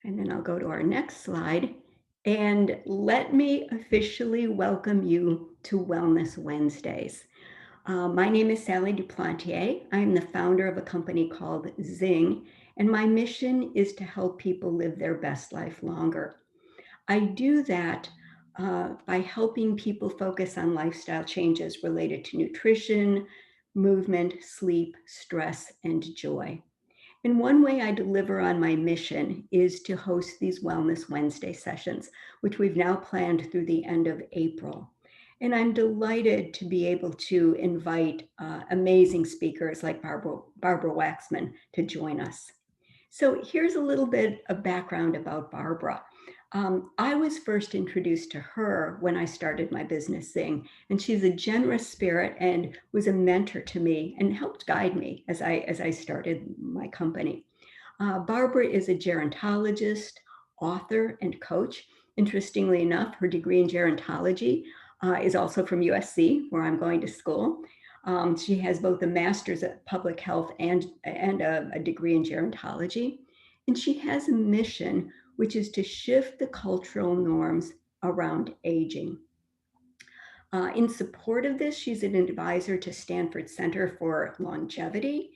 And then I'll go to our next slide. And let me officially welcome you to Wellness Wednesdays. My name is Sally Duplantier. I am the founder of a company called Zing, and my mission is to help people live their best life longer. I do that by helping people focus on lifestyle changes related to nutrition, movement, sleep, stress, and joy. And one way I deliver on my mission is to host these Wellness Wednesday sessions, which we've now planned through the end of April. And I'm delighted to be able to invite amazing speakers like Barbara Waxman to join us. So here's a little bit of background about Barbara. I was first introduced to her when I started my business Zing, and she's a generous spirit and was a mentor to me and helped guide me as I started my company. Barbara is a gerontologist, author, and coach. Interestingly enough, her degree in gerontology is also from USC, where I'm going to school. She has both a master's of public health and a degree in gerontology. And she has a mission, which is to shift the cultural norms around aging. In support of this, she's an advisor to Stanford Center for Longevity,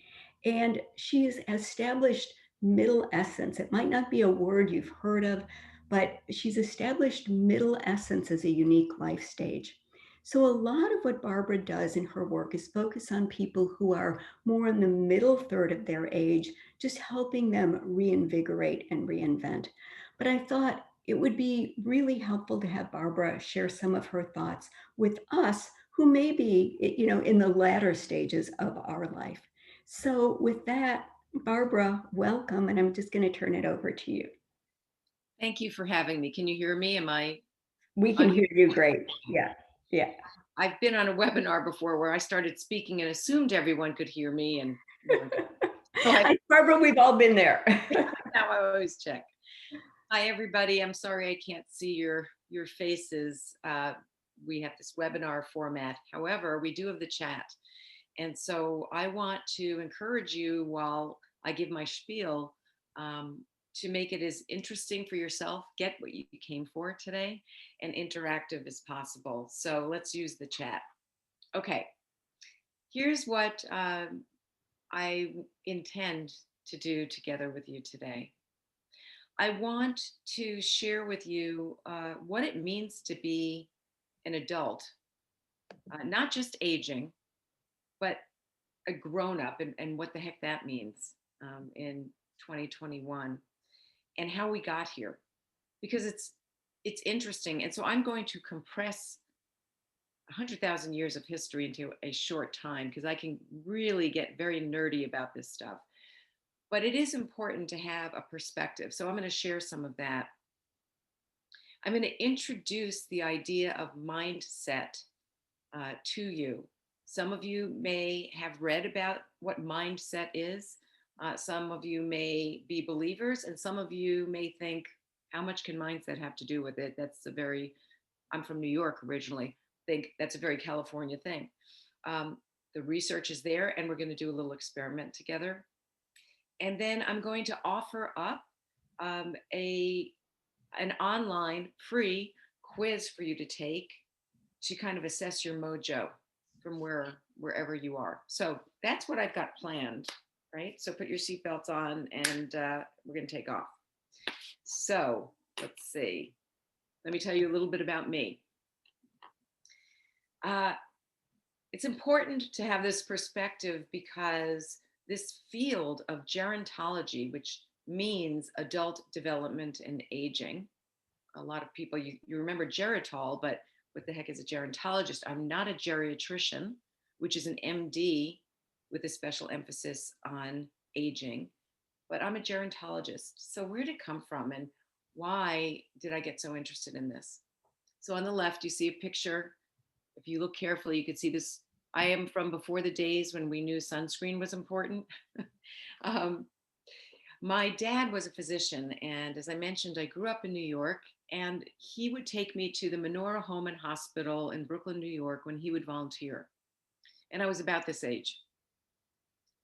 and she's established middle essence. It might not be a word you've heard of, but she's established middle essence as a unique life stage. So a lot of what Barbara does in her work is focus on people who are more in the middle third of their age, just helping them reinvigorate and reinvent. But I thought it would be really helpful to have Barbara share some of her thoughts with us who may be, in the latter stages of our life. So with that, Barbara, welcome, and I'm just going to turn it over to you. Thank you for having me. Can you hear me? Am I We can audio? hear you great. Yeah, yeah. I've been on a webinar before where I started speaking and assumed everyone could hear me, and no one could. So Barbara, we've all been there. now I always check. Hi, everybody. I'm sorry I can't see your faces. We have this webinar format. However, we do have the chat, and so I want to encourage you while I give my spiel. To make it as interesting for yourself, get what you came for today, and interactive as possible. So let's use the chat. Okay, here's what I intend to do together with you today. I want to share with you what it means to be an adult, not just aging, but a grown up, and what the heck that means in 2021, and how we got here, because it's interesting. And so I'm going to compress 100,000 years of history into a short time because I can really get very nerdy about this stuff. But it is important to have a perspective. So I'm going to share some of that. I'm going to introduce the idea of mindset to you. Some of you may have read about what mindset is. Some of you may be believers, and some of you may think, how much can mindset have to do with it? I'm from New York originally. Think that's a very California thing. The research is there, and we're going to do a little experiment together. And then I'm going to offer up a an online free quiz for you to take to kind of assess your mojo from wherever you are. So that's what I've got planned, right? So put your seatbelts on, and we're going to take off. So let's see. Let me tell you a little bit about me. Uh, it's important to have this perspective because this field of gerontology, which means adult development and aging, a lot of people, you remember geritol, but what the heck is a gerontologist? I'm not a geriatrician, which is an MD with a special emphasis on aging, but I'm a gerontologist. So where did it come from, and why did I get so interested in this? So on the left, you see a picture. If you look carefully, you can see this. I am from before the days when we knew sunscreen was important. um, my dad was a physician, and as I mentioned, I grew up in New York, and he would take me to the Menorah Home and Hospital in Brooklyn, New York, when he would volunteer. And I was about this age.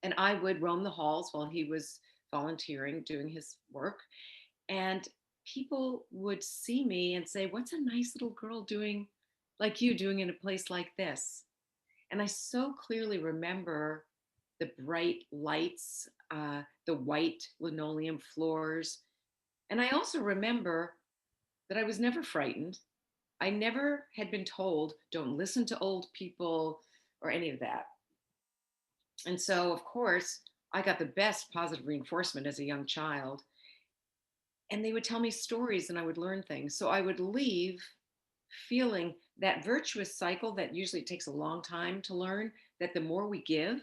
And I would roam the halls while he was volunteering, doing his work. And people would see me and say, "What's a nice little girl doing like you doing in a place like this?" And I so clearly remember the bright lights, the white linoleum floors. And I also remember that I was never frightened. I never had been told, don't listen to old people or any of that. And so, of course, I got the best positive reinforcement as a young child. And they would tell me stories and I would learn things. So I would leave feeling that virtuous cycle that usually takes a long time to learn, that the more we give,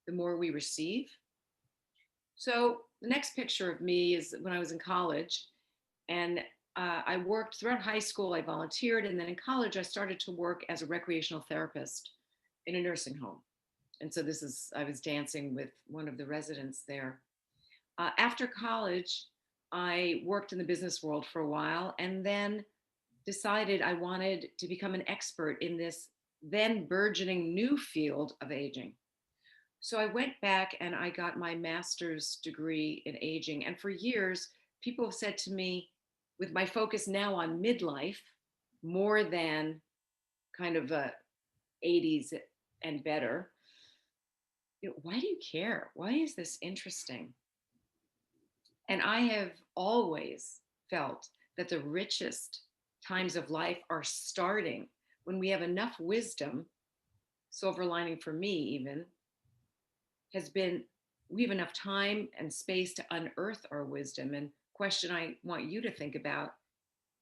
the more we receive. So the next picture of me is when I was in college, and I worked throughout high school. I volunteered, and then in college, I started to work as a recreational therapist in a nursing home. And so I was dancing with one of the residents there. After college, I worked in the business world for a while, and then decided I wanted to become an expert in this then burgeoning new field of aging. So I went back and I got my master's degree in aging. And for years, people have said to me, with my focus now on midlife, more than kind of 80s and better, why do you care? Why is this interesting? And I have always felt that the richest times of life are starting when we have enough wisdom. Silver lining for me, even, has been we have enough time and space to unearth our wisdom. And question I want you to think about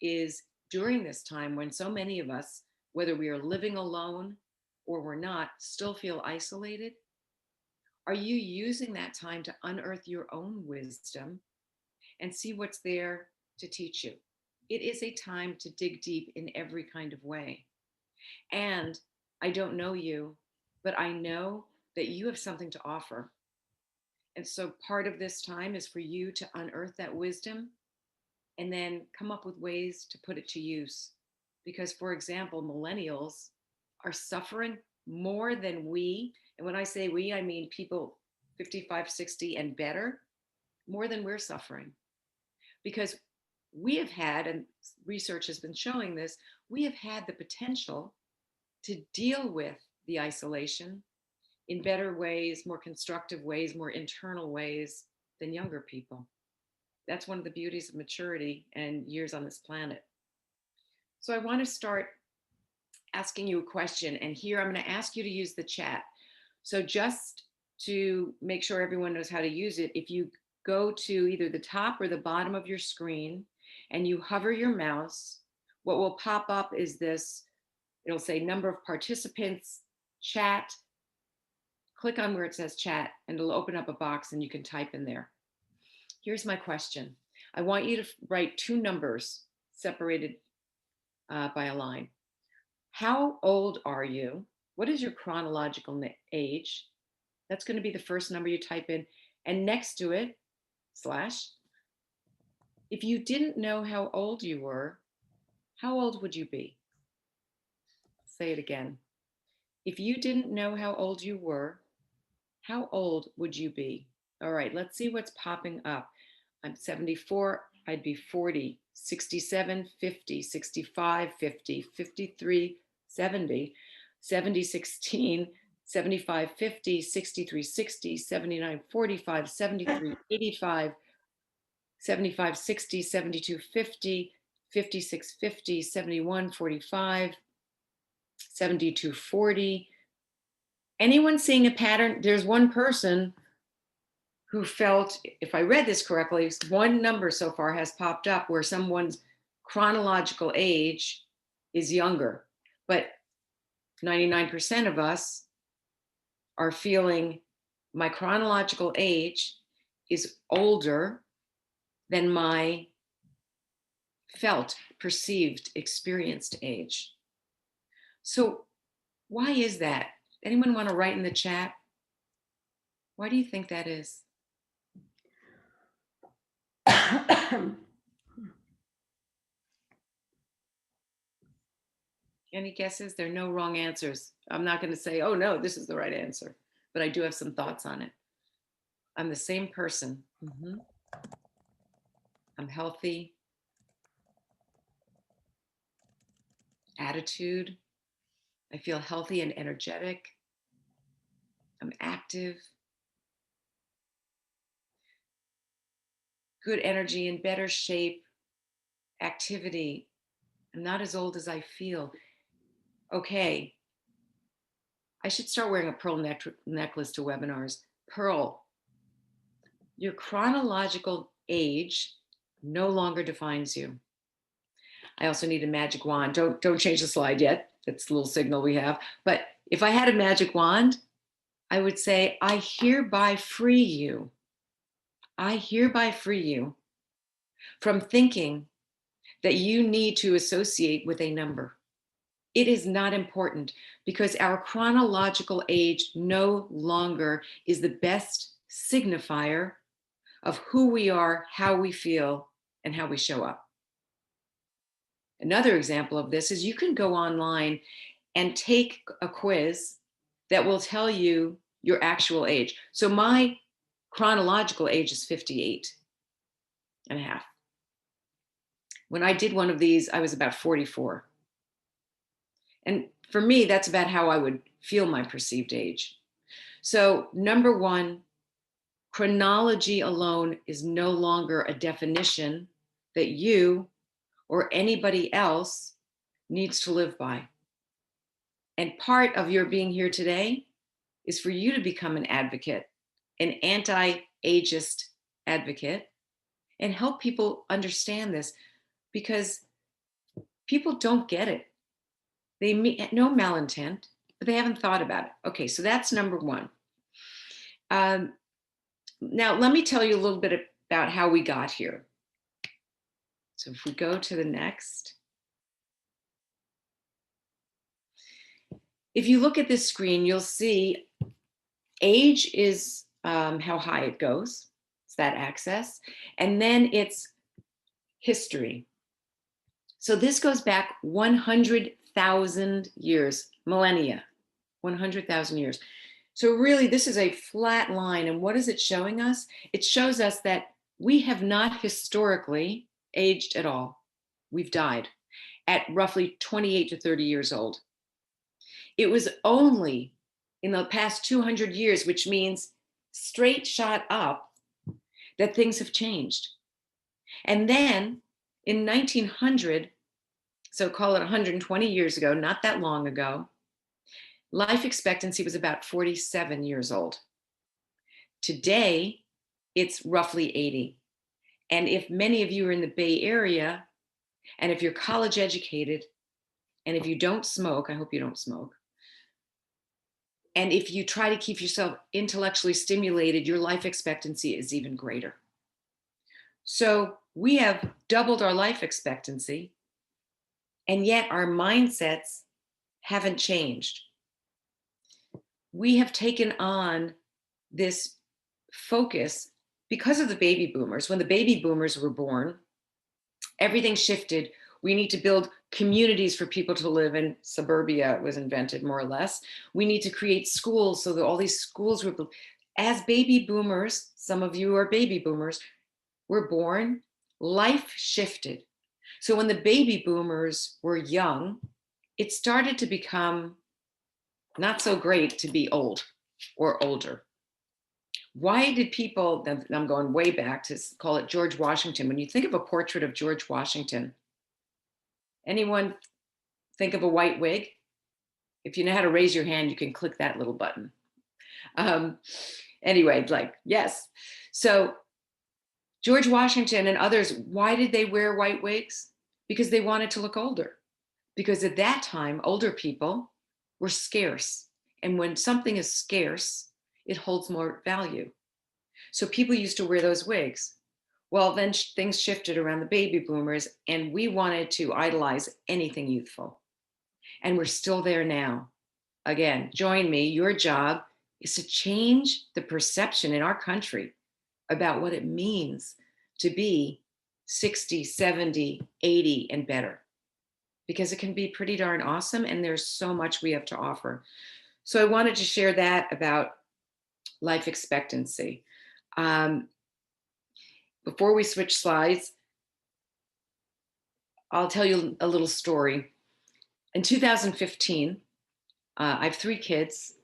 is, during this time when so many of us, whether we are living alone or we're not, still feel isolated, are you using that time to unearth your own wisdom and see what's there to teach you? It is a time to dig deep in every kind of way. And I don't know you, but I know that you have something to offer. And so part of this time is for you to unearth that wisdom and then come up with ways to put it to use. Because, for example, millennials are suffering more than we. And when I say we, I mean people 55, 60 and better, more than we're suffering. Because we have had, and research has been showing this, we have had the potential to deal with the isolation in better ways, more constructive ways, more internal ways than younger people. That's one of the beauties of maturity and years on this planet. So I want to start asking you a question. And here I'm going to ask you to use the chat. So just to make sure everyone knows how to use it, if you go to either the top or the bottom of your screen and you hover your mouse, what will pop up is this, it'll say number of participants, chat. Click on where it says chat and it'll open up a box and you can type in there. Here's my question. I want you to write two numbers separated by a line. How old are you? What is your chronological age? That's going to be the first number you type in. And next to it, slash, if you didn't know how old you were, how old would you be? Say it again. If you didn't know how old you were, how old would you be? All right, let's see what's popping up. I'm 74, I'd be 40, 67, 50, 65, 50, 53, 70, 70, 16, 75, 50, 63, 60, 79, 45, 73, 85, 75, 60, 72, 50, 56, 50, 71, 45, 72, 40. Anyone seeing a pattern? There's one person who felt, if I read this correctly, one number so far has popped up where someone's chronological age is younger. But 99% of us are feeling my chronological age is older than my felt, perceived, experienced age. So, why is that? Anyone want to write in the chat? Why do you think that is? Any guesses? There are no wrong answers. I'm not going to say, oh no, this is the right answer, but I do have some thoughts on it. I'm the same person. Mm-hmm. I'm healthy. Attitude. I feel healthy and energetic. I'm active. Good energy, in better shape. Activity. I'm not as old as I feel. Okay, I should start wearing a pearl necklace to webinars. Pearl, your chronological age no longer defines you. I also need a magic wand. Don't change the slide yet. That's a little signal we have. But if I had a magic wand, I would say, I hereby free you. I hereby free you from thinking that you need to associate with a number. It is not important because our chronological age no longer is the best signifier of who we are, how we feel, and how we show up. Another example of this is you can go online and take a quiz that will tell you your actual age. So my chronological age is 58 and a half. When I did one of these, I was about 44. And for me, that's about how I would feel my perceived age. So, number one, chronology alone is no longer a definition that you or anybody else needs to live by. And part of your being here today is for you to become an advocate, an anti-ageist advocate, and help people understand this because people don't get it. They mean no malintent, but they haven't thought about it. Okay, so that's number one. Now, let me tell you a little bit about how we got here. So if we go to the next, if you look at this screen, you'll see age is how high it goes. It's that axis. And then it's history. So this goes back 100,000 years, millennia, 100,000 years. So really, this is a flat line. And what is it showing us? It shows us that we have not historically aged at all. We've died at roughly 28 to 30 years old. It was only in the past 200 years, which means straight shot up, that things have changed. And then in 1900, so call it 120 years ago, not that long ago, life expectancy was about 47 years old. Today, it's roughly 80. And if many of you are in the Bay Area, and if you're college educated, and if you don't smoke, I hope you don't smoke, and if you try to keep yourself intellectually stimulated, your life expectancy is even greater. So we have doubled our life expectancy, and yet our mindsets haven't changed. We have taken on this focus because of the baby boomers. When the baby boomers were born, everything shifted. We need to build communities for people to live in. Suburbia was invented, more or less. We need to create schools so that all these schools were built. As baby boomers, some of you are baby boomers, were born, life shifted. So when the baby boomers were young, it started to become not so great to be old or older. Why did people, I'm going way back to call it George Washington. When you think of a portrait of George Washington, anyone think of a white wig? If you know how to raise your hand, you can click that little button. Anyway, like, yes. So George Washington and others, why did they wear white wigs? Because they wanted to look older. Because at that time, older people were scarce. And when something is scarce, it holds more value. So people used to wear those wigs. Well, then things shifted around the baby boomers, and we wanted to idolize anything youthful. And we're still there now. Again, join me. Your job is to change the perception in our country about what it means to be 60, 70, 80, and better. Because it can be pretty darn awesome, and there's so much we have to offer. So I wanted to share that about life expectancy. Before we switch slides, I'll tell you a little story. In 2015, I have three kids.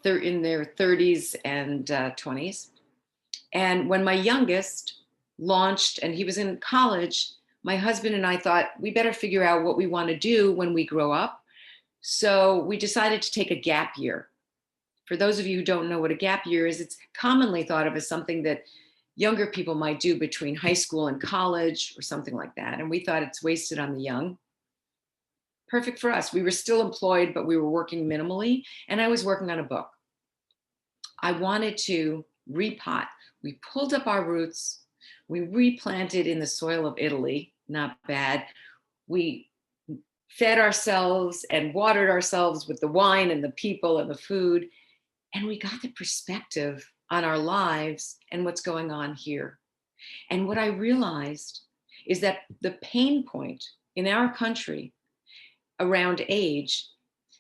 They're in their 30s and 20s. And when my youngest launched and he was in college, my husband and I thought we better figure out what we want to do when we grow up. So we decided to take a gap year. For those of you who don't know what a gap year is, it's commonly thought of as something that younger people might do between high school and college or something like that. And we thought it's wasted on the young. Perfect for us. We were still employed, but we were working minimally. And I was working on a book. I wanted to repot. We pulled up our roots. We replanted in the soil of Italy. Not bad. We fed ourselves and watered ourselves with the wine and the people and the food. And we got the perspective on our lives and what's going on here. And what I realized is that the pain point in our country around age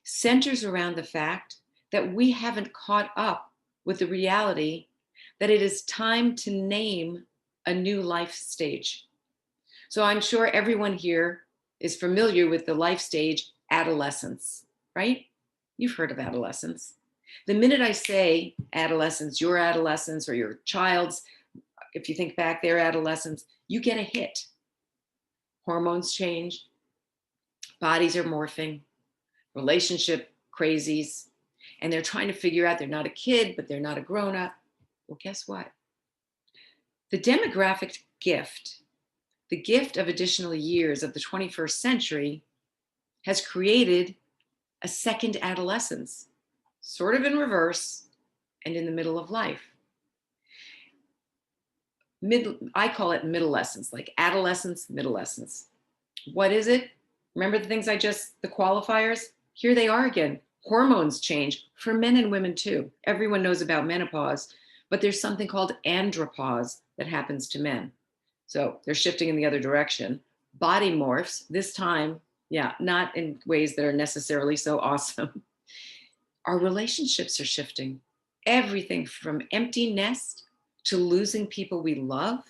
centers around the fact that we haven't caught up with the reality that it is time to name a new life stage. So I'm sure everyone here is familiar with the life stage adolescence, right? You've heard of adolescence. The minute I say adolescence, your adolescence or your child's, if you think back their adolescence, you get a hit. Hormones change, bodies are morphing, relationship crazies, and they're trying to figure out they're not a kid, but they're not a grown up. Well, guess what? The demographic gift, the gift of additional years of the 21st century, has created a second adolescence, sort of in reverse and in the middle of life. I call it middlescence, like adolescence, middlescence. What is it? Remember the things the qualifiers? Here they are again. Hormones change for men and women too. Everyone knows about menopause, but there's something called andropause that happens to men. So they're shifting in the other direction. Body morphs, this time, yeah, not in ways that are necessarily so awesome. Our relationships are shifting. Everything from empty nest to losing people we love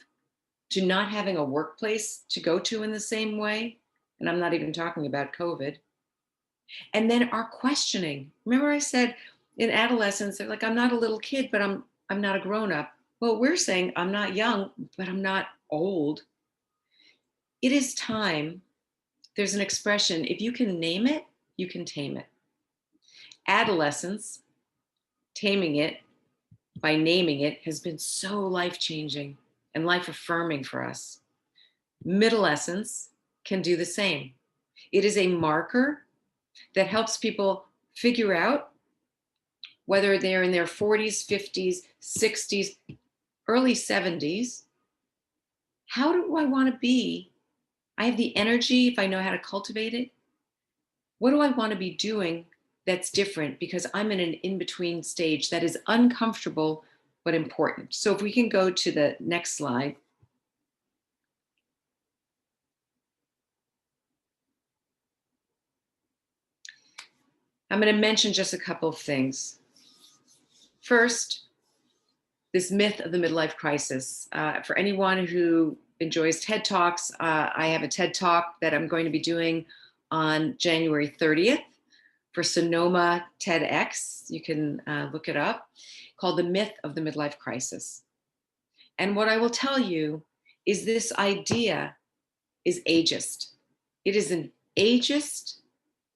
to not having a workplace to go to in the same way. And I'm not even talking about COVID. And then our questioning. Remember I said in adolescence, they're like, I'm not a little kid, but I'm not a grown up. Well, we're saying I'm not young, but I'm not old. It is time. There's an expression, if you can name it, you can tame it. Adolescence, taming it by naming it, has been so life-changing and life-affirming for us. Middlescence can do the same. It is a marker that helps people figure out whether they're in their 40s, 50s, 60s, early 70s. How do I want to be? I have the energy if I know how to cultivate it. What do I want to be doing that's different because I'm in an in-between stage that is uncomfortable but important? So if we can go to the next slide. I'm going to mention just a couple of things. First, this myth of the midlife crisis. For anyone who enjoys TED Talks, I have a TED Talk that I'm going to be doing on January 30th for Sonoma TEDx. You can look it up, called The Myth of the Midlife Crisis. And what I will tell you is this idea is ageist. It is an ageist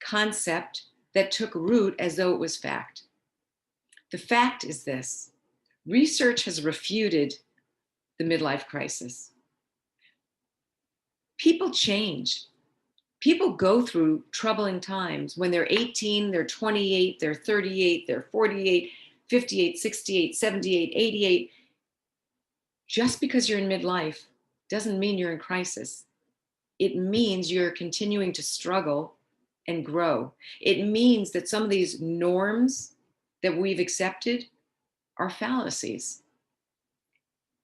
concept that took root as though it was fact. The fact is this: research has refuted the midlife crisis. People change. People go through troubling times when they're 18, they're 28, they're 38, they're 48, 58, 68, 78, 88. Just because you're in midlife doesn't mean you're in crisis. It means you're continuing to struggle and grow. It means that some of these norms that we've accepted are fallacies.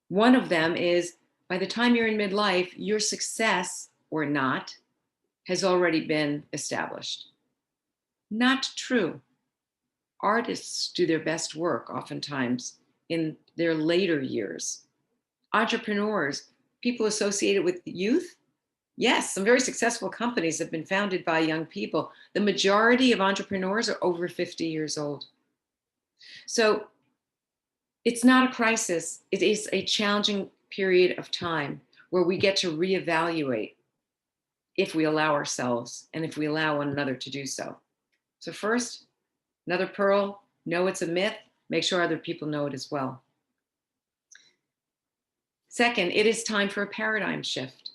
One of them is by the time you're in midlife, your success or not has already been established. Not true. Artists do their best work oftentimes in their later years. Entrepreneurs, people associated with youth, Yes, some very successful companies have been founded by young people. The majority of entrepreneurs are over 50 years old. So it's not a crisis. It is a challenging period of time where we get to reevaluate if we allow ourselves and if we allow one another to do so. So, first, another pearl, know it's a myth. Make sure other people know it as well. Second, it is time for a paradigm shift.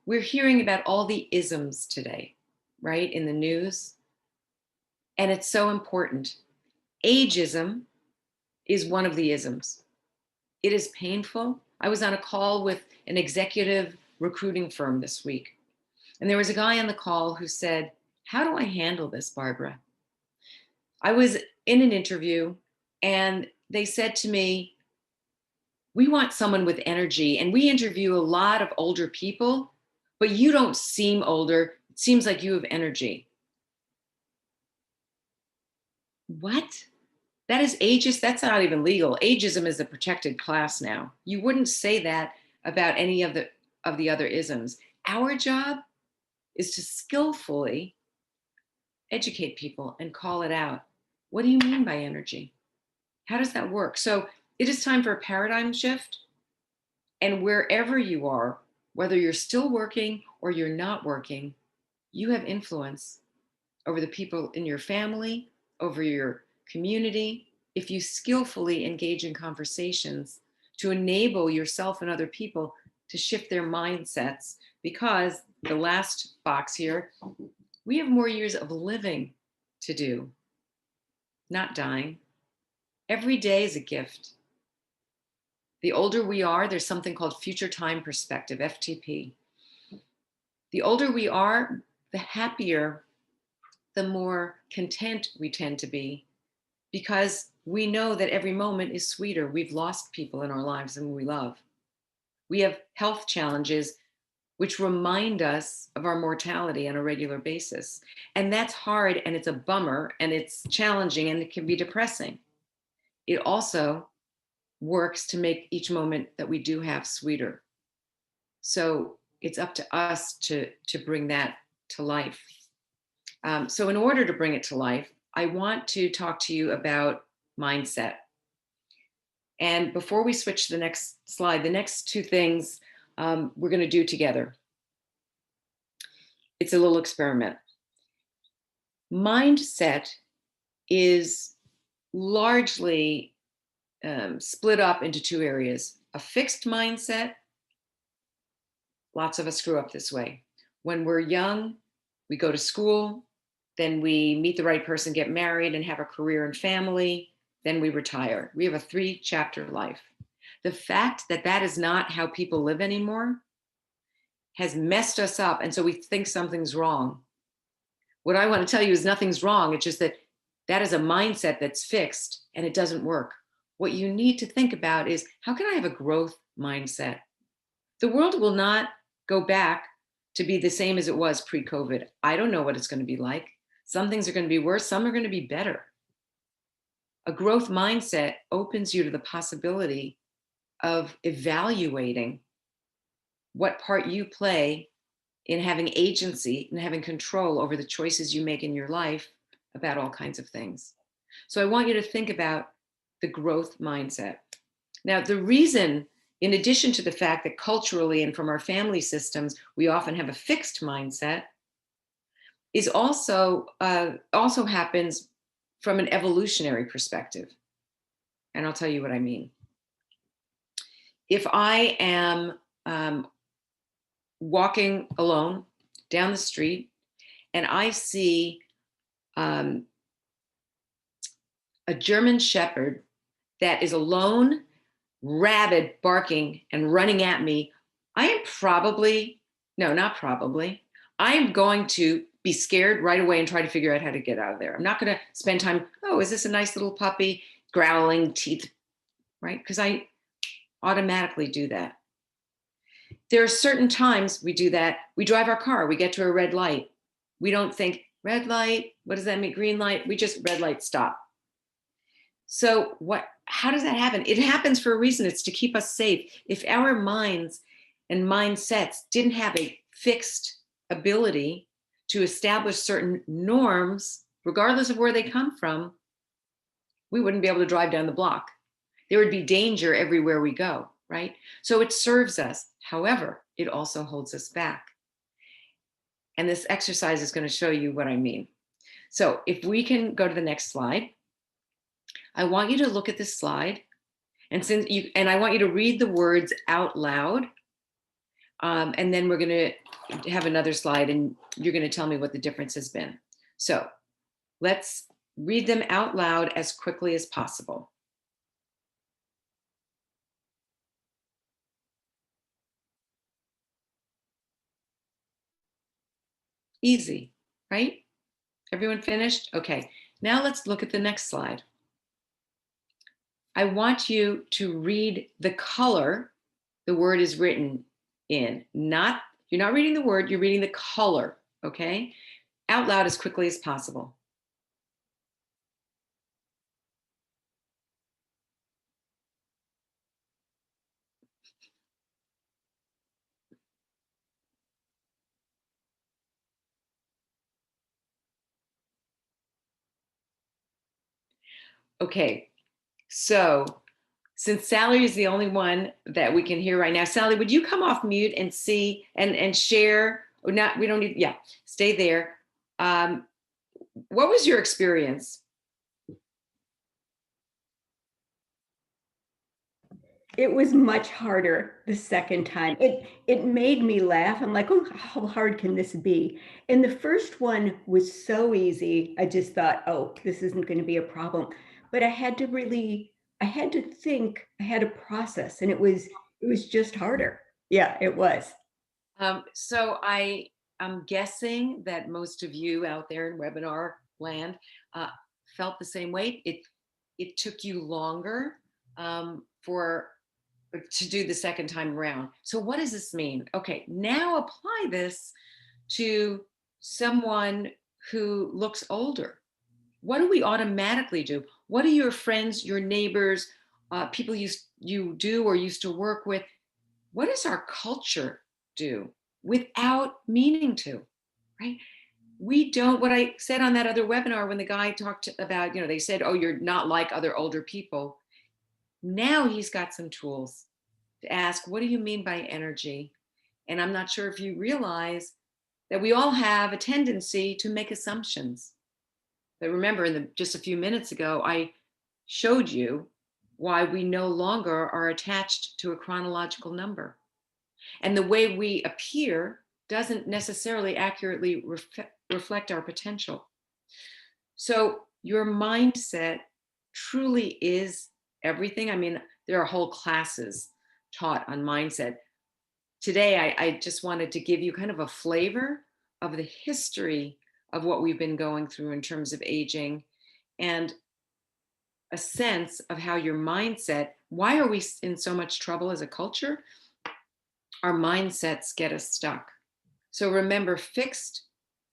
We're hearing about all the isms today, right, in the news. And it's so important. Ageism is one of the isms. It is painful. I was on a call with an executive recruiting firm this week, and there was a guy on the call who said, "How do I handle this, Barbara?" I was in an interview, and they said to me, "We want someone with energy, and we interview a lot of older people, but you don't seem older. It seems like you have energy." What? That is ageist. That's not even legal. Ageism is a protected class now. You wouldn't say that about any of the other isms. Our job is to skillfully educate people and call it out. What do you mean by energy? How does that work? So it is time for a paradigm shift. And wherever you are, whether you're still working or you're not working, you have influence over the people in your family, over your community, if you skillfully engage in conversations to enable yourself and other people to shift their mindsets. Because the last box here, we have more years of living to do, not dying. Every day is a gift. The older we are, there's something called future time perspective, FTP. The older we are, the happier, the more content we tend to be, because we know that every moment is sweeter. We've lost people in our lives and we love. We have health challenges which remind us of our mortality on a regular basis. And that's hard, and it's a bummer, and it's challenging, and it can be depressing. It also works to make each moment that we do have sweeter. So it's up to us to bring that to life. So in order to bring it to life, I want to talk to you about mindset. And before we switch to the next slide, the next two things we're going to do together. It's a little experiment. Mindset is largely split up into two areas: a fixed mindset. Lots of us screw up this way. When we're young, we go to school, then we meet the right person, get married, and have a career and family. Then we retire. We have a 3-chapter life. The fact that that is not how people live anymore has messed us up. And so we think something's wrong. What I want to tell you is nothing's wrong. It's just that that is a mindset that's fixed and it doesn't work. What you need to think about is, how can I have a growth mindset? The world will not go back to be the same as it was pre-COVID. I don't know what it's going to be like. Some things are going to be worse, some are going to be better. A growth mindset opens you to the possibility of evaluating what part you play in having agency and having control over the choices you make in your life about all kinds of things. So I want you to think about the growth mindset. Now, the reason, in addition to the fact that culturally and from our family systems, we often have a fixed mindset, is also happens from an evolutionary perspective. And I'll tell you what I mean. If I am walking alone down the street and I see a German Shepherd that is alone, rabid, barking, and running at me, I am probably, no, not probably, I'm going to be scared right away and try to figure out how to get out of there. I'm not going to spend time, oh, is this a nice little puppy, growling, teeth, right? Because I automatically do that. There are certain times we do that. We drive our car, we get to a red light. We don't think, red light, what does that mean? Green light, we just red light, stop. So how does that happen? It happens for a reason. It's to keep us safe. If our minds and mindsets didn't have a fixed ability to establish certain norms, regardless of where they come from, we wouldn't be able to drive down the block. There would be danger everywhere we go, right? So it serves us. However, it also holds us back. And this exercise is going to show you what I mean. So if we can go to the next slide, I want you to look at this slide, and I want you to read the words out loud. And then we're going to have another slide, and you're going to tell me what the difference has been. So let's read them out loud as quickly as possible. Easy, right? Everyone finished? Okay. Now let's look at the next slide. I want you to read the color the word is written in. You're not reading the word, you're reading the color, okay? Out loud as quickly as possible. Okay, so since Sally is the only one that we can hear right now, Sally, would you come off mute and see and share? Or not, we don't need, yeah, stay there. What was your experience? It was much harder the second time. It made me laugh. I'm like, oh, how hard can this be? And the first one was so easy. I just thought, oh, this isn't going to be a problem. But I had to think, I had to process, and it was just harder. Yeah, it was. So I'm guessing that most of you out there in webinar land uh, felt the same way. It took you longer for to do the second time around. So what does this mean? Okay, now apply this to someone who looks older. What do we automatically do? What do your friends, your neighbors, people you do or used to work with, what does our culture do without meaning to, right? We don't, what I said on that other webinar when the guy talked about, they said, oh, you're not like other older people. Now he's got some tools to ask, what do you mean by energy? And I'm not sure if you realize that we all have a tendency to make assumptions. But remember, just a few minutes ago, I showed you why we no longer are attached to a chronological number. And the way we appear doesn't necessarily accurately reflect our potential. So your mindset truly is everything. I mean, there are whole classes taught on mindset. Today, I just wanted to give you kind of a flavor of the history of what we've been going through in terms of aging, and a sense of how your mindset, why are we in so much trouble as a culture? Our mindsets get us stuck. So remember fixed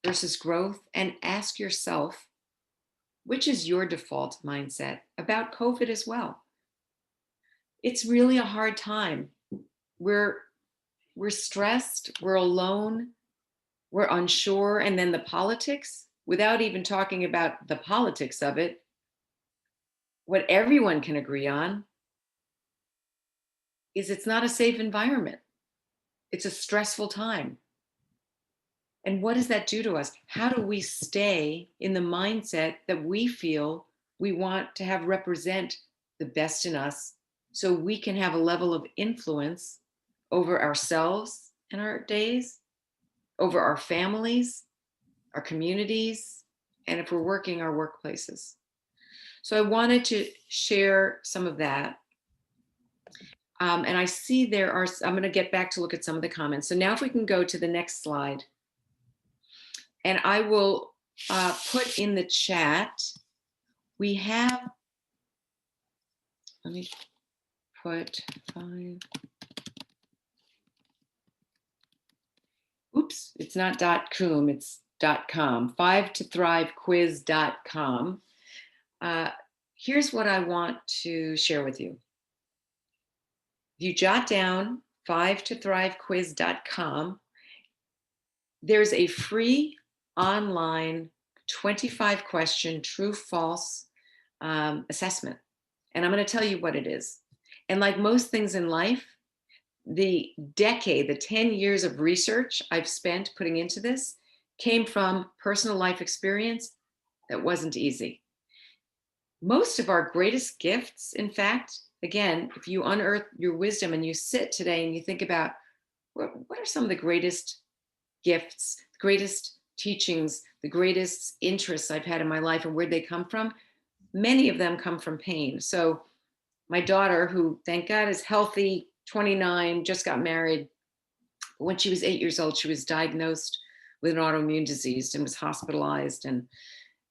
versus growth, and ask yourself, which is your default mindset about COVID as well? It's really a hard time. We're stressed, we're alone, we're unsure, and then the politics, without even talking about the politics of it, what everyone can agree on is it's not a safe environment. It's a stressful time. And what does that do to us? How do we stay in the mindset that we feel we want to have represent the best in us so we can have a level of influence over ourselves and our days, over our families, our communities, and if we're working, our workplaces? So I wanted to share some of that. And I see I'm going to get back to look at some of the comments. So now if we can go to the next slide. And I will put in the chat, we have, let me put 5. Oops, it's not .com, it's .com, 5tothrivequiz.com. Here's what I want to share with you. If you jot down 5tothrivequiz.com, There's a free online 25 question true false assessment. And I'm going to tell you what it is. And like most things in life, the 10 years of research I've spent putting into this came from personal life experience that wasn't easy. Most of our greatest gifts, in fact, again, if you unearth your wisdom and you sit today and you think about what are some of the greatest gifts, the greatest teachings, the greatest interests I've had in my life and where'd they come from? Many of them come from pain. So my daughter, who thank God is healthy, 29, just got married. When she was 8 years old, she was diagnosed with an autoimmune disease and was hospitalized. And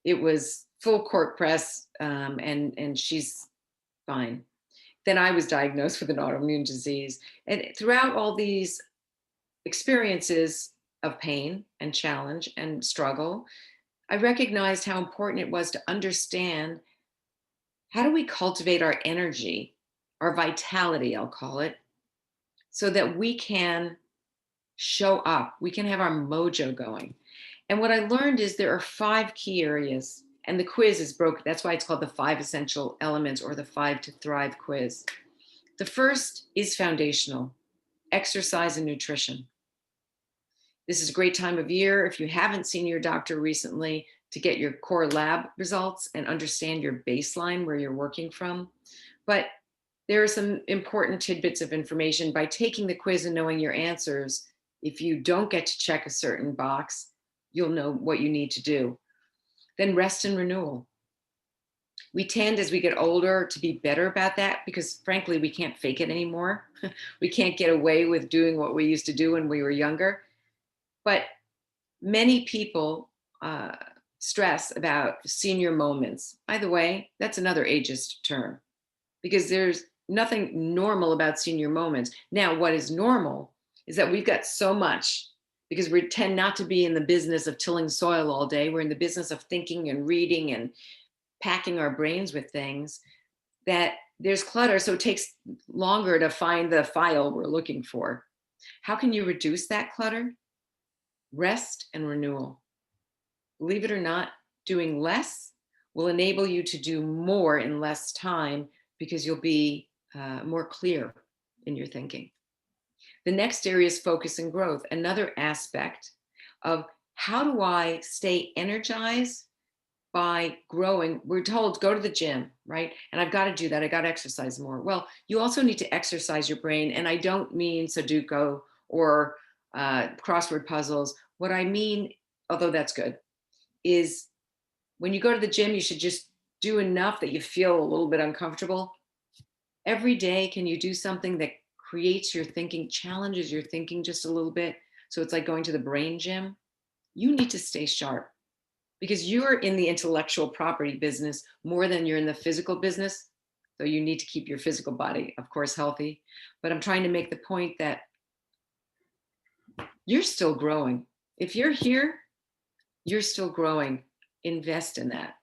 it was full court press, and she's fine. Then I was diagnosed with an autoimmune disease. And throughout all these experiences of pain and challenge and struggle, I recognized how important it was to understand how do we cultivate our energy, our vitality, I'll call it, so that we can show up, we can have our mojo going. And what I learned is there are 5 key areas, and the quiz is broken. That's why it's called the 5 essential elements or the 5 to Thrive quiz. The first is foundational: exercise and nutrition. This is a great time of year if you haven't seen your doctor recently to get your core lab results and understand your baseline where you're working from. But there are some important tidbits of information. By taking the quiz and knowing your answers, if you don't get to check a certain box, you'll know what you need to do. Then rest and renewal. We tend, as we get older, to be better about that because, frankly, we can't fake it anymore. We can't get away with doing what we used to do when we were younger. But many people stress about senior moments. By the way, that's another ageist term because there's nothing normal about senior moments. Now, what is normal is that we've got so much because we tend not to be in the business of tilling soil all day. We're in the business of thinking and reading and packing our brains with things that there's clutter. So it takes longer to find the file we're looking for. How can you reduce that clutter? Rest and renewal. Believe it or not, doing less will enable you to do more in less time because you'll be more clear in your thinking. The next area is focus and growth, another aspect of how do I stay energized by growing. We're told go to the gym, right? And I've got to do that. I got to exercise more. Well, you also need to exercise your brain. And I don't mean Sudoku or crossword puzzles. What I mean, although that's good, is when you go to the gym, you should just do enough that you feel a little bit uncomfortable. Every day, can you do something that creates your thinking, challenges your thinking just a little bit? So it's like going to the brain gym. You need to stay sharp because you're in the intellectual property business more than you're in the physical business. So you need to keep your physical body, of course, healthy. But I'm trying to make the point that you're still growing. If you're here, you're still growing. Invest in that.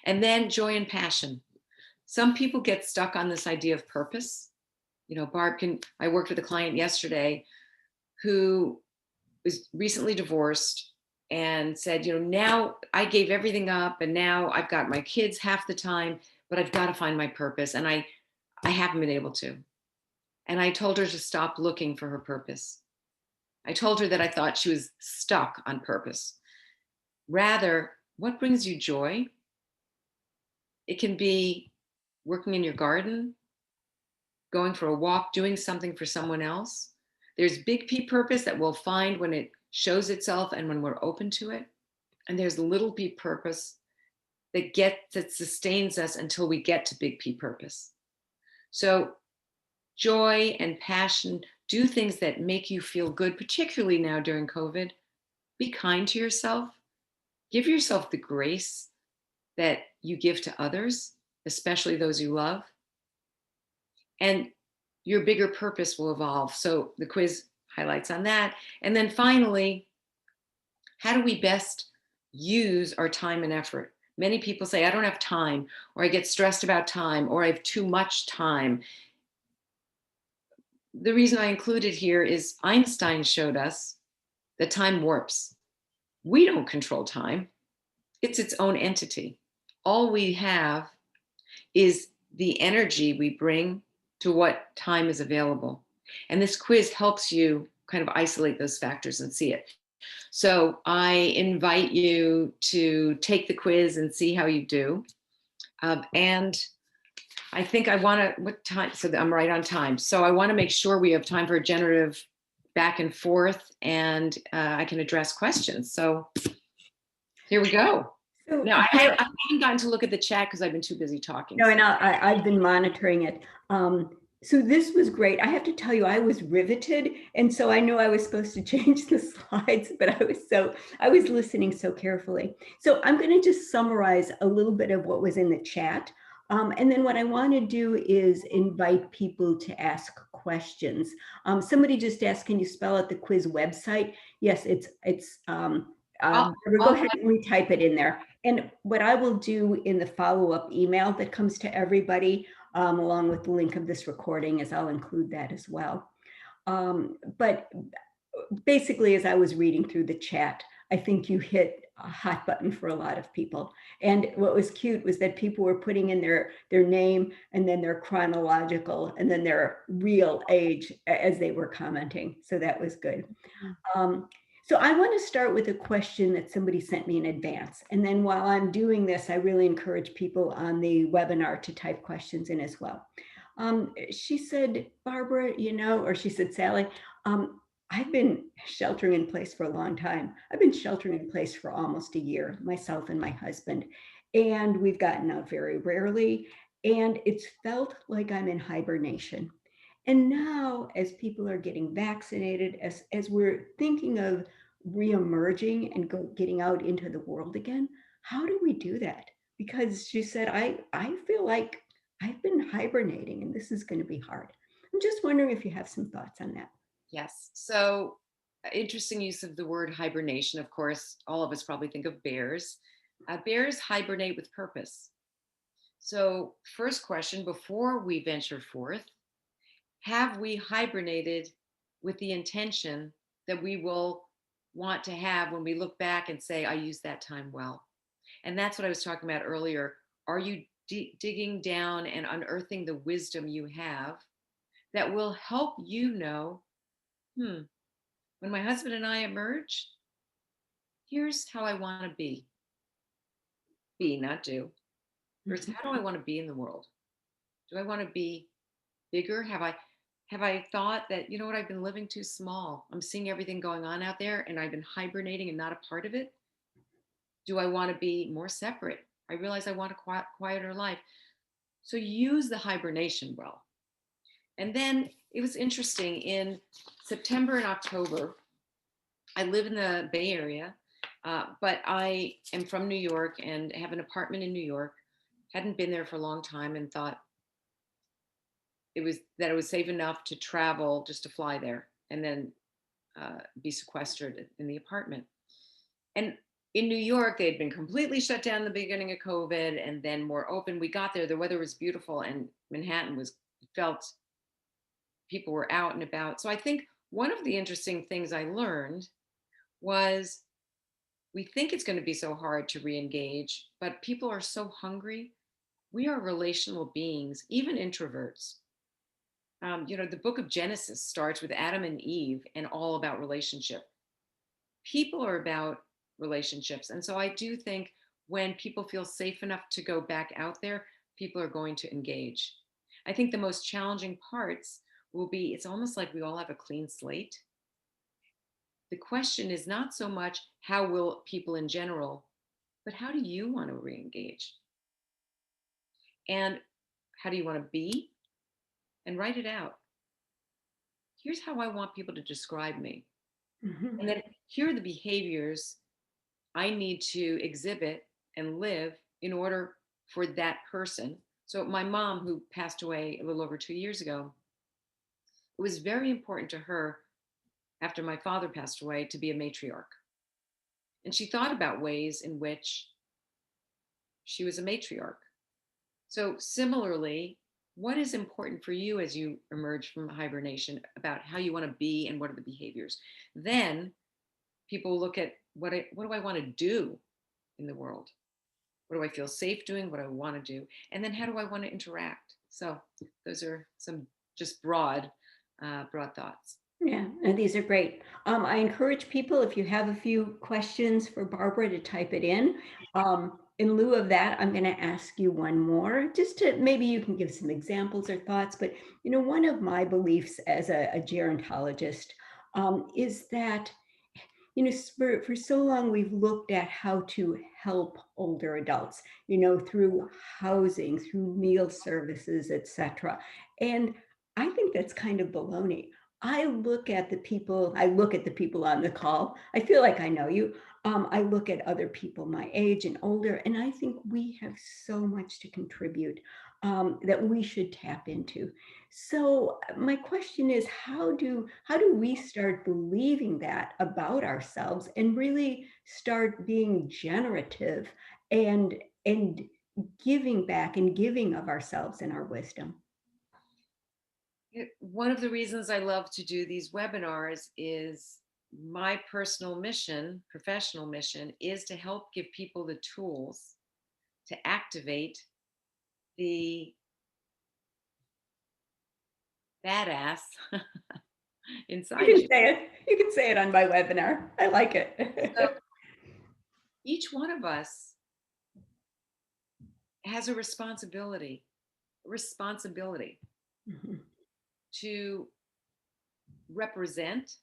And then joy and passion. Some people get stuck on this idea of purpose. You know, I worked with a client yesterday who was recently divorced and said, you know, now I gave everything up and now I've got my kids half the time, but I've got to find my purpose. And I haven't been able to. And I told her to stop looking for her purpose. I told her that I thought she was stuck on purpose. Rather, what brings you joy? It can be working in your garden, going for a walk, doing something for someone else. There's big P purpose that we'll find when it shows itself and when we're open to it. And there's little P purpose that sustains us until we get to big P purpose. So joy and passion, do things that make you feel good, particularly now during COVID. Be kind to yourself. Give yourself the grace that you give to others, especially those you love. And your bigger purpose will evolve. So the quiz highlights on that. And then finally, how do we best use our time and effort? Many people say, I don't have time, or I get stressed about time, or I have too much time. The reason I included here is Einstein showed us that time warps. We don't control time, it's its own entity. All we have is the energy we bring to what time is available. And this quiz helps you kind of isolate those factors and see it. So I invite you to take the quiz and see how you do. And I think I want to, what time? So I'm right on time. So I want to make sure we have time for a generative back and forth and I can address questions. So here we go. So Now, I Bar- haven't gotten to look at the chat because I've been too busy talking. no, So. and I've been monitoring it. So this was great. I have to tell you, I was riveted, and so I knew I was supposed to change the slides, but I was listening so carefully. So I'm going to just summarize a little bit of what was in the chat, and then what I want to do is invite people to ask questions. Somebody just asked, "Can you spell out the quiz website?" Yes, it's. I'll, Go I'll ahead and retype it in there. And what I will do in the follow-up email that comes to everybody, along with the link of this recording, is I'll include that as well. But basically, as I was reading through the chat, I think you hit a hot button for a lot of people. And what was cute was that people were putting in their name and then their chronological and then their real age as they were commenting. So that was good. So I want to start with a question that somebody sent me in advance. And then while I'm doing this, I really encourage people on the webinar to type questions in as well. She said, Barbara, or she said, Sally, I've been sheltering in place for a long time. I've been sheltering in place for almost a year, myself and my husband. And we've gotten out very rarely. And it's felt like I'm in hibernation. And now, as people are getting vaccinated, as we're thinking of reemerging and getting out into the world again, how do we do that? Because she said, I feel like I've been hibernating and this is going to be hard. I'm just wondering if you have some thoughts on that. Yes. So interesting use of the word hibernation. Of course, all of us probably think of bears. Bears hibernate with purpose. So, first question before we venture forth, have we hibernated with the intention that we will want to have when we look back and say, I used that time well? And that's what I was talking about earlier. Are you digging down and unearthing the wisdom you have that will help you know, when my husband and I emerge, here's how I want to be, not do. First, how do I want to be in the world? Do I want to be bigger? Have I thought that, you know what, I've been living too small. I'm seeing everything going on out there and I've been hibernating and not a part of it. Do I want to be more separate? I realize I want a quieter life. So use the hibernation well. And then it was interesting in September and October, I live in the Bay Area, but I am from New York and have an apartment in New York. Hadn't been there for a long time and thought it was safe enough to travel just to fly there and then be sequestered in the apartment. And in New York, they had been completely shut down in the beginning of COVID and then more open. We got there, the weather was beautiful, and Manhattan felt people were out and about. So I think one of the interesting things I learned was we think it's going to be so hard to re-engage, but people are so hungry. We are relational beings, even introverts. The book of Genesis starts with Adam and Eve and all about relationship. People are about relationships. And so I do think when people feel safe enough to go back out there, people are going to engage. I think the most challenging parts will be it's almost like we all have a clean slate. The question is not so much how will people in general, but how do you want to re-engage? And how do you want to be? And write it out. Here's how I want people to describe me. Mhm. And then here are the behaviors I need to exhibit and live in order for that person. So, my mom, who passed away a little over 2 years ago, it was very important to her after my father passed away to be a matriarch. And she thought about ways in which she was a matriarch. So, similarly, what is important for you as you emerge from hibernation about how you want to be and what are the behaviors? Then people look at what do I want to do in the world? What do I feel safe doing? What do I want to do? And then how do I want to interact? So those are some just broad thoughts. Yeah, and these are great. I encourage people, if you have a few questions for Barbara, to type it in. In lieu of that, I'm going to ask you one more, just to maybe you can give some examples or thoughts. But one of my beliefs as a gerontologist is that for so long we've looked at how to help older adults, through housing, through meal services, etc. And I think that's kind of baloney. I look at the people on the call. I feel like I know you. I look at other people my age and older, and I think we have so much to contribute that we should tap into. So my question is, how do we start believing that about ourselves and really start being generative and and giving back and giving of ourselves and our wisdom? One of the reasons I love to do these webinars is my personal mission, professional mission, is to help give people the tools to activate the badass You inside can you. say it. You can say it on my webinar. I like So it. each one of us has a responsibility Mhm. to represent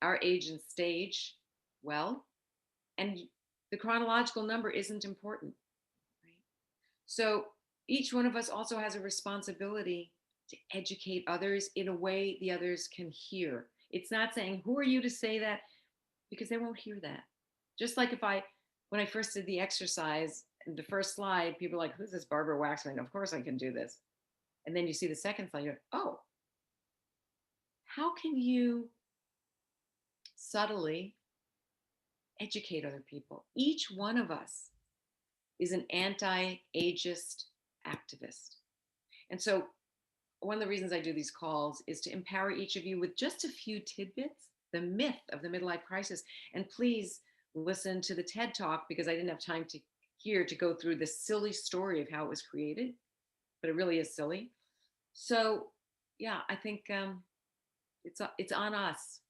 our age and stage well, and the chronological number isn't important, right? So each one of us also has a responsibility to educate others in a way the others can hear. It's not saying, who are you to say that? Because they won't hear that. Just like when I first did the exercise, the first slide, people are like, who's this Barbara Waxman? Of course I can do this. And then you see the second slide, you're like, oh, how can you subtly educate other people? Each one of us is an anti-ageist activist. And so one of the reasons I do these calls is to empower each of you with just a few tidbits, the myth of the midlife crisis. And please listen to the TED Talk, because I didn't have time to go through the silly story of how it was created, but it really is silly. So yeah, I think it's on us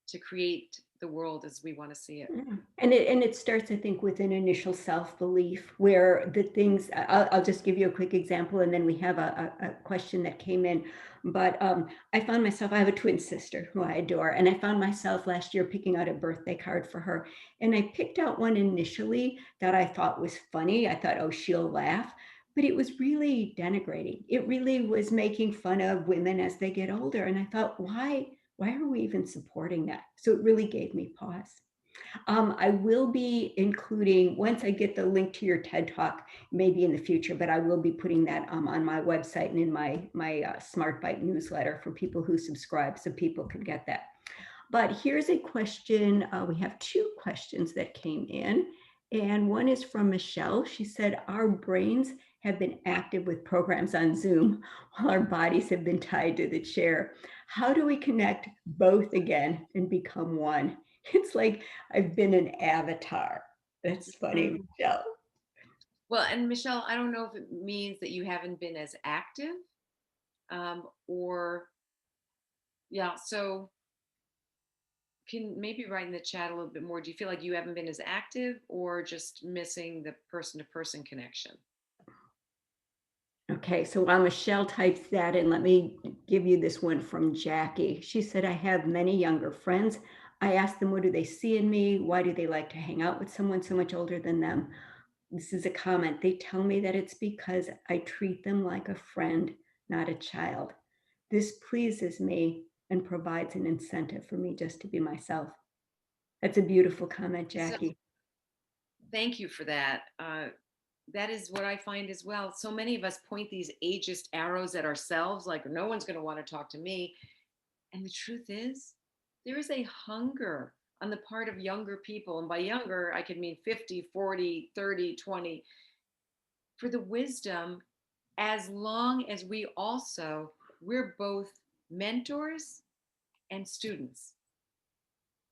to create the world as we want to see it. Yeah. And it starts, I think, with an initial self-belief where the things, I'll just give you a quick example, and then we have a question that came in. But I have a twin sister who I adore, and I found myself last year picking out a birthday card for her. And I picked out one initially that I thought was funny. I thought, oh, she'll laugh. But it was really denigrating. It really was making fun of women as they get older. And I thought, why are we even supporting that? So it really gave me pause. I will be including, once I get the link to your TED Talk, maybe in the future, but I will be putting that on my website and in my Smart Bite newsletter for people who subscribe, so people can get that. But here's a question. We have two questions that came in, and one is from Michelle. She said, our brains have been active with programs on Zoom while our bodies have been tied to the chair. How do we connect both again and become one? It's like I've been an avatar. That's funny, Mhm. Michelle. Well, and Michelle, I don't know if it means that you haven't been as active, or yeah. So can maybe write in the chat a little bit more. Do you feel like you haven't been as active, or just missing the person to person connection? Okay, so while Michelle types that in, let me give you this one from Jackie. She said, I have many younger friends. I ask them, what do they see in me? Why do they like to hang out with someone so much older than them? This is a comment. They tell me that it's because I treat them like a friend, not a child. This pleases me and provides an incentive for me just to be myself. That's a beautiful comment, So Jackie. thank you for that. That is what I find as well. So many of us point these ageist arrows at ourselves, like no one's going to want to talk to me. And the truth is, there is a hunger on the part of younger people. And by younger, I could mean 50, 40, 30, 20, for the wisdom, as long as we're both mentors and students.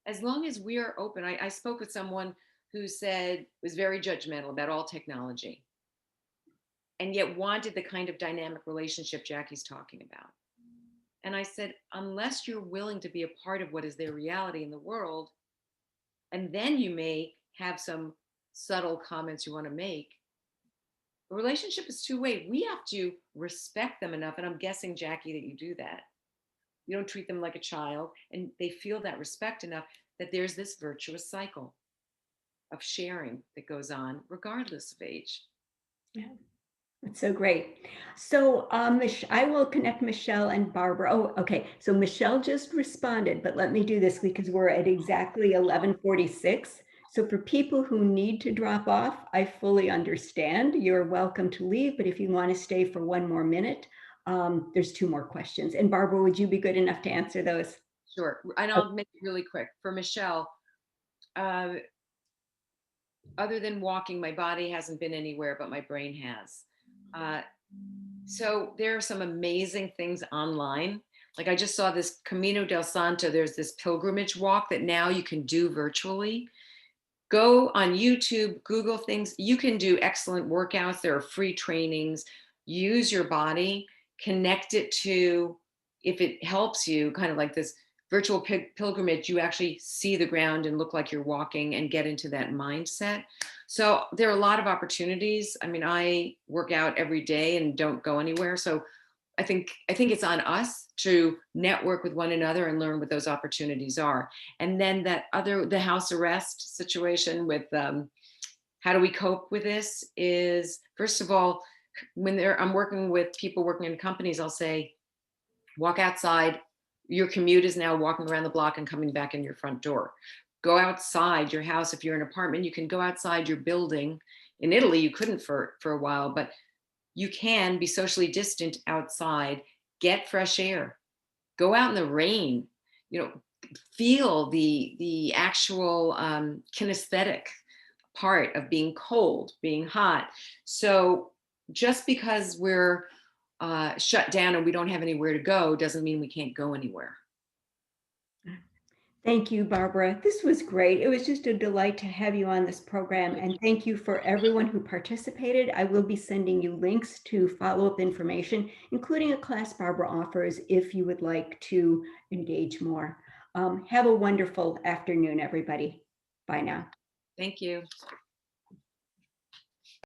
as long as we are open. I spoke with someone who said was very judgmental about all technology and yet wanted the kind of dynamic relationship Jackie's talking about. And I said, unless you're willing to be a part of what is their reality in the world, and then you may have some subtle comments you want to make. A relationship is two-way. We have to respect them enough. And I'm guessing, Jackie, that you do that. You don't treat them like a child, and they feel that respect enough that there's this virtuous cycle of sharing that goes on regardless of age. Yeah. That's so great. So I will connect Michelle and Barbara. Oh, okay. So Michelle just responded, but let me do this because we're at exactly 11:46. So for people who need to drop off, I fully understand. You're welcome to leave, but if you want to stay for one more minute, there's two more questions. And Barbara, would you be good enough to answer those? Sure. And I'll make it really quick. For Michelle, uh, other than walking, my body hasn't been anywhere, but my brain has. Uh, so there are some amazing things online. Like I just saw this Camino del Santo, there's this pilgrimage walk that now you can do virtually. Go on YouTube, Google things. You can do excellent workouts. There are free trainings. Use your body, connect it to, if it helps you, kind of like this virtual pilgrimage, you actually see the ground and look like you're walking and get into that mindset. So there are a lot of opportunities. I mean, I work out every day and don't go anywhere. So I think it's on us to network with one another and learn what those opportunities are. And then the house arrest situation with how do we cope with this is, first of all, I'm working with people working in companies, I'll say, walk outside. Your commute is now walking around the block and coming back in your front door. Go outside your house. If you're in an apartment, you can go outside your building. In Italy, you couldn't for a while, but you can be socially distant outside, get fresh air, go out in the rain, you know, feel the actual kinesthetic part of being cold, being hot. So just because we're shut down and we don't have anywhere to go doesn't mean we can't go anywhere. Thank you, Barbara. This was great. It was just a delight to have you on this program. And thank you for everyone who participated. I will be sending you links to follow-up information, including a class Barbara offers if you would like to engage more. Have a wonderful afternoon, everybody. Bye now. Thank you.